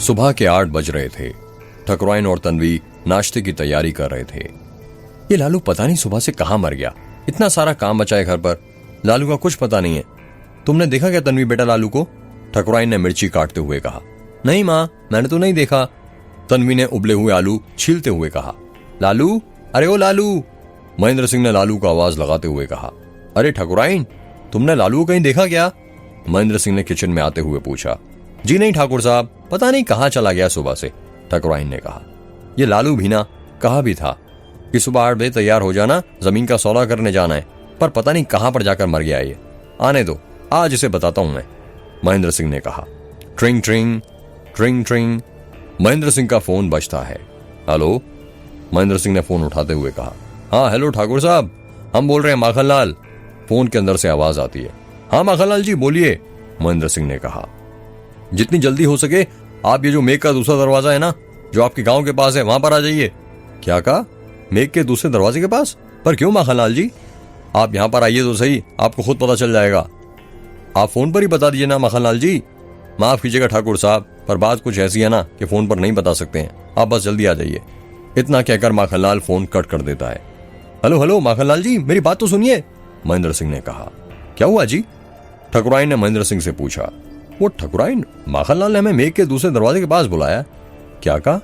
सुबह के 8 बज रहे थे। ठकुराइन और तन्वी नाश्ते की तैयारी कर रहे थे। ये लालू पता नहीं सुबह से कहां मर गया, इतना सारा काम बचा है घर पर, लालू का कुछ पता नहीं है। तुमने देखा क्या तन्वी बेटा लालू को? ठकुराइन ने मिर्ची काटते हुए कहा। नहीं मां, मैंने तो नहीं देखा। तन्वी ने उबले हुए आलू छीलते हुए कहा। लालू, अरे ओ लालू! महेंद्र सिंह ने लालू को आवाज लगाते हुए कहा। अरे ठकुराइन, तुमने लालू को कहीं देखा क्या? महेंद्र सिंह ने किचन में आते हुए पूछा। जी नहीं ठाकुर साहब, पता नहीं कहां चला गया सुबह से, ठकुराइन ने कहा। ये लालू भी ना कहा भी था कि सुबह 8 बजे तैयार हो जाना, जमीन का सौदा करने जाना है, पर पता नहीं कहां पर जाकर मर गया ये। आने दो, आज इसे बताता हूं मैं, महेंद्र सिंह ने कहा। ट्रिंग ट्रिंग ट्रिंग ट्रिंग, महेंद्र सिंह का फोन बजता है। हेलो, महेंद्र सिंह ने फोन उठाते हुए कहा। हाँ हेलो ठाकुर साहब, हम बोल रहे हैं माखनलाल। फोन के अंदर से आवाज आती है। हाँ माखनलाल जी बोलिए, महेंद्र सिंह ने कहा। जितनी जल्दी हो सके आप ये जो मेघ का दूसरा दरवाजा है ना, जो आपके गांव के पास है, वहां पर आ जाइए। क्या कहा? मेघ के दूसरे दरवाजे के पास? पर क्यों माखनलाल जी? आप यहां पर आइए तो सही, आपको खुद पता चल जाएगा। आप फोन पर ही बता दीजिए ना माखनलाल जी। माफ कीजिएगा ठाकुर साहब, पर बात कुछ ऐसी है ना कि फोन पर नहीं बता सकते हैं, आप बस जल्दी आ जाइए। इतना कहकर माखनलाल फोन कट कर देता है। हेलो हेलो माखनलाल जी, मेरी बात तो सुनिए, महेंद्र सिंह ने कहा। क्या हुआ जी? ठकुराइन ने महेंद्र सिंह से पूछा। वो ठकुराइन, माखनलाल ने हमें मेघ के दूसरे दरवाजे के पास बुलाया। क्या कहा?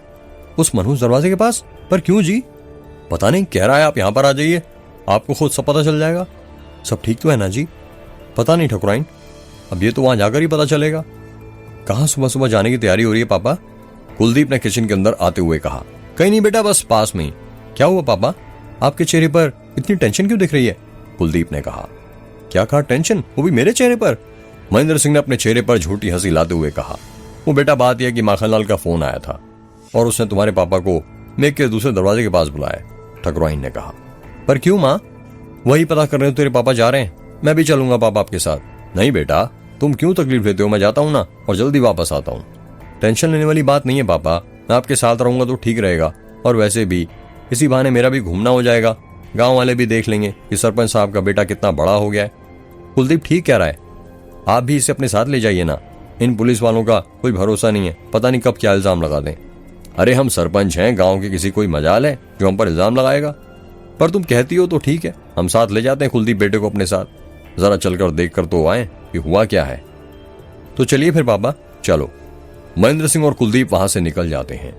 उस मनहूस दरवाजे के पास? पर क्यों जी? पता नहीं, कह रहा है आप यहां पर आ जाइए, आपको खुद सब पता चल जाएगा। सब ठीक तो है ना जी? पता नहीं ठकुराइन, अब ये तो वहां जाकर ही पता चलेगा। कहां सुबह सुबह जाने की तैयारी हो रही है पापा? कुलदीप ने किचन के अंदर आते हुए कहा। कहीं नहीं बेटा, बस पास में ही। क्या हुआ पापा, आपके चेहरे पर इतनी टेंशन क्यों दिख रही है? कुलदीप ने कहा। क्या कहा टेंशन, वो भी मेरे चेहरे पर? महेंद्र सिंह ने अपने चेहरे पर झूठी हंसी लाते हुए कहा। वो बेटा बात यह कि माखनलाल का फोन आया था और उसने तुम्हारे पापा को मेघ के दूसरे दरवाजे के पास बुलाया, ठकुराइन ने कहा। पर क्यों माँ? वही पता कर रहे हो तेरे पापा जा रहे हैं, मैं भी चलूंगा पापा आपके साथ। नहीं बेटा, तुम क्यों तकलीफ लेते हो, मैं जाता हूं ना और जल्दी वापस आता हूं। टेंशन लेने वाली बात नहीं है पापा, मैं आपके साथ रहूंगा तो ठीक रहेगा, और वैसे भी इसी बहाने मेरा भी घूमना हो जाएगा, गांव वाले भी देख लेंगे कि सरपंच साहब का बेटा कितना बड़ा हो गया है। कुलदीप ठीक कह रहा है, आप भी इसे अपने साथ ले जाइए ना। इन पुलिस वालों का कोई भरोसा नहीं है, पता नहीं कब क्या इल्जाम लगा दें। अरे हम सरपंच हैं, गांव के किसी कोई मजाल है जो हम पर इल्जाम लगाएगा? पर तुम कहती हो तो ठीक है, हम साथ ले जाते हैं कुलदीप बेटे को अपने साथ, जरा चलकर देख कर तो आए कि हुआ क्या है। तो चलिए फिर पापा, चलो। महेंद्र सिंह और कुलदीप वहां से निकल जाते हैं।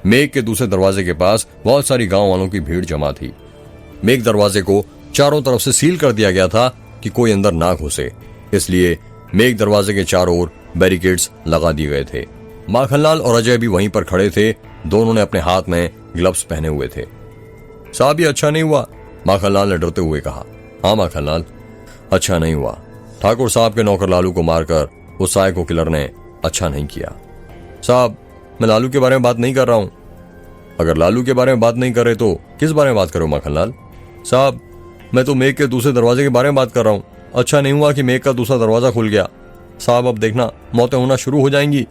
मेघ के दूसरे दरवाजे के पास बहुत सारी गांव वालों की भीड़ जमा थी। मेघ दरवाजे को चारों तरफ से सील कर दिया गया था कि कोई अंदर ना घुसे, इसलिए मेघ दरवाजे के चारों ओर बैरिकेड्स लगा दिए गए थे। माखनलाल और अजय भी वहीं पर खड़े थे, दोनों ने अपने हाथ में ग्लव्स पहने हुए थे। साहब ये अच्छा नहीं हुआ, माखनलाल ने डरते हुए कहा। हाँ माखनलाल, अच्छा नहीं हुआ। ठाकुर साहब के नौकर लालू को मारकर उस साइको किलर ने अच्छा नहीं किया। साहब, मैं लालू के बारे में बात नहीं कर रहा हूं। अगर लालू के बारे में बात नहीं कर रहे तो किस बारे में बात करो माखनलाल? साहब, मैं तो मेघ के दूसरे दरवाजे के बारे में बात कर रहा हूं। अच्छा नहीं हुआ कि मेघ का दूसरा दरवाजा खुल गया। साहब अब देखना, मौतें होना शुरू हो जाएंगी।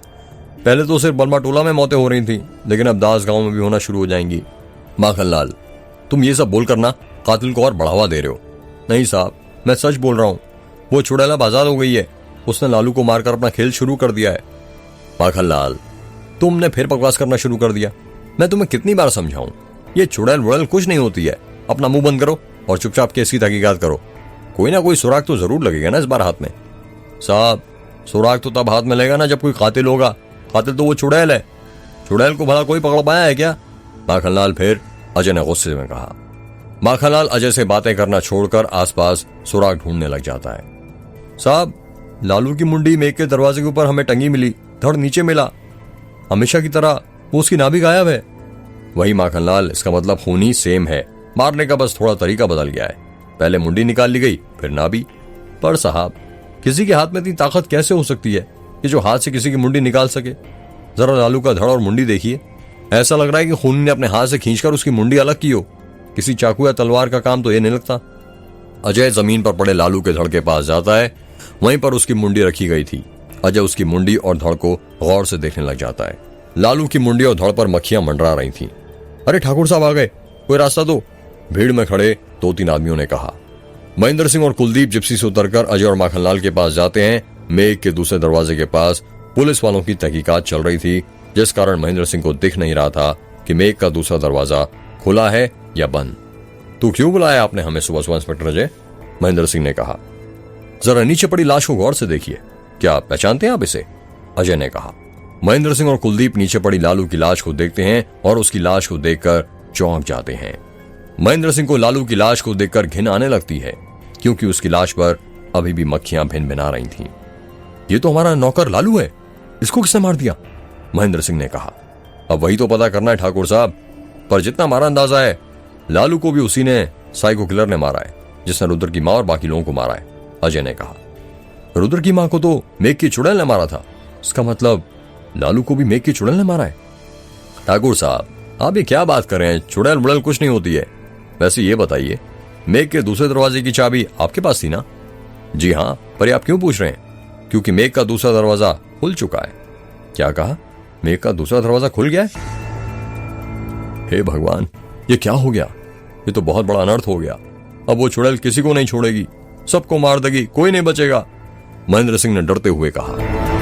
पहले तो सिर्फ बलमा टोला में मौतें हो रही थी, लेकिन अब दास गांव में भी होना शुरू हो जाएंगी। माखनलाल, तुम ये सब बोलकर ना कातिल को और बढ़ावा दे रहे हो। नहीं साहब, मैं सच बोल रहा हूँ, वो चुड़ैल आजाद हो गई है, उसने लालू को मारकर अपना खेल शुरू कर दिया है। माखनलाल, तुमने फिर बकवास करना शुरू कर दिया। मैं तुम्हें कितनी बार समझाऊं, ये चुड़ैल वुड़ैल कुछ नहीं होती है। अपना मुंह बंद करो और चुपचाप केस की तहकीकात करो। कोई ना कोई सुराग तो जरूर लगेगा ना इस बार हाथ में। साहब, सुराग तो तब हाथ में लगेगा ना जब कोई कातिल होगा। कातिल तो वो चुड़ैल है, चुड़ैल को भला कोई पकड़ पाया है क्या? माखनलाल फिर अजय ने गुस्से में कहा। माखनलाल अजय से बातें करना छोड़कर आसपास सुराग ढूंढने लग जाता है। साहब, लालू की मुंडी मेघ के दरवाजे के ऊपर हमें टंगी मिली, धड़ नीचे मिला, हमेशा की तरह वो उसकी नाभि गायब है। वही माखनलाल, इसका मतलब खून ही सेम है, मारने का बस थोड़ा तरीका बदल गया है। पहले मुंडी निकाल ली गई, फिर नाभि। पर साहब, किसी के हाथ में इतनी ताकत कैसे हो सकती है कि जो हाथ से किसी की मुंडी निकाल सके? जरा लालू का धड़ और मुंडी देखिए, ऐसा लग रहा है कि खून ने अपने हाथ से खींचकर उसकी मुंडी अलग की हो। किसी चाकू या तलवार का काम तो ये नहीं लगता। अजय जमीन पर पड़े लालू के धड़ के पास जाता है, वहीं पर उसकी मुंडी रखी गई थी। अजय उसकी मुंडी और धड़ को गौर से देखने लग जाता है। लालू की मुंडी और धड़ पर मक्खियां मंडरा रही थीं। अरे ठाकुर साहब आ गए, कोई रास्ता दो, भीड़ में खड़े 2-3 आदमियों ने कहा। महेंद्र सिंह और कुलदीप जिप्सी से उतरकर अजय और माखनलाल के पास जाते हैं। मेघ के दूसरे दरवाजे के पास पुलिस वालों की तहकीकात चल रही थी जिस कारण महेंद्र सिंह को दिख नहीं रहा था कि मेघ का दूसरा दरवाजा खुला है या बंद। तू क्यों बुलाया आपने हमें सुबह सुबह इंस्पेक्टर अजय? महेंद्र सिंह ने कहा। जरा नीचे पड़ी लाश को गौर से देखिए, क्या पहचानते हैं आप इसे? अजय ने कहा। महेंद्र सिंह और कुलदीप नीचे पड़ी लालू की लाश को देखते हैं और उसकी लाश को देखकर चौंक जाते हैं। महेंद्र सिंह को लालू की लाश को देखकर घिन आने लगती है, क्योंकि उसकी लाश पर अभी भी मक्खियां भिन भिना रही थीं। ये तो हमारा नौकर लालू है, इसको किसने मार दिया? महेंद्र सिंह ने कहा। अब वही तो पता करना है ठाकुर साहब, पर जितना हमारा अंदाजा है लालू को भी उसी ने साइको किलर ने मारा है, जिसने रुद्र की मां और बाकी लोगों को मारा है। अजय ने कहा। रुद्र की मां को तो मेघ की चुड़ैल ने मारा था, इसका मतलब लालू को भी मेघ की चुड़ैल ने मारा है। ठाकुर साहब आप ये क्या बात कर रहे हैं? चुड़ैल बुड़ैल कुछ नहीं होती है। वैसे ये बताइए, मेघ के दूसरे दरवाजे की चाबी आपके पास थी ना? जी हाँ, पर आप क्यों पूछ रहे हैं? क्योंकि मेघ का दूसरा दरवाजा खुल चुका है। क्या कहा? मेघ का दूसरा दरवाजा खुल गया है? हे भगवान, ये क्या हो गया? ये तो बहुत बड़ा अनर्थ हो गया। अब वो चुड़ैल किसी को नहीं छोड़ेगी, सबको मार देगी, कोई नहीं बचेगा। महेंद्र सिंह ने डरते हुए कहा।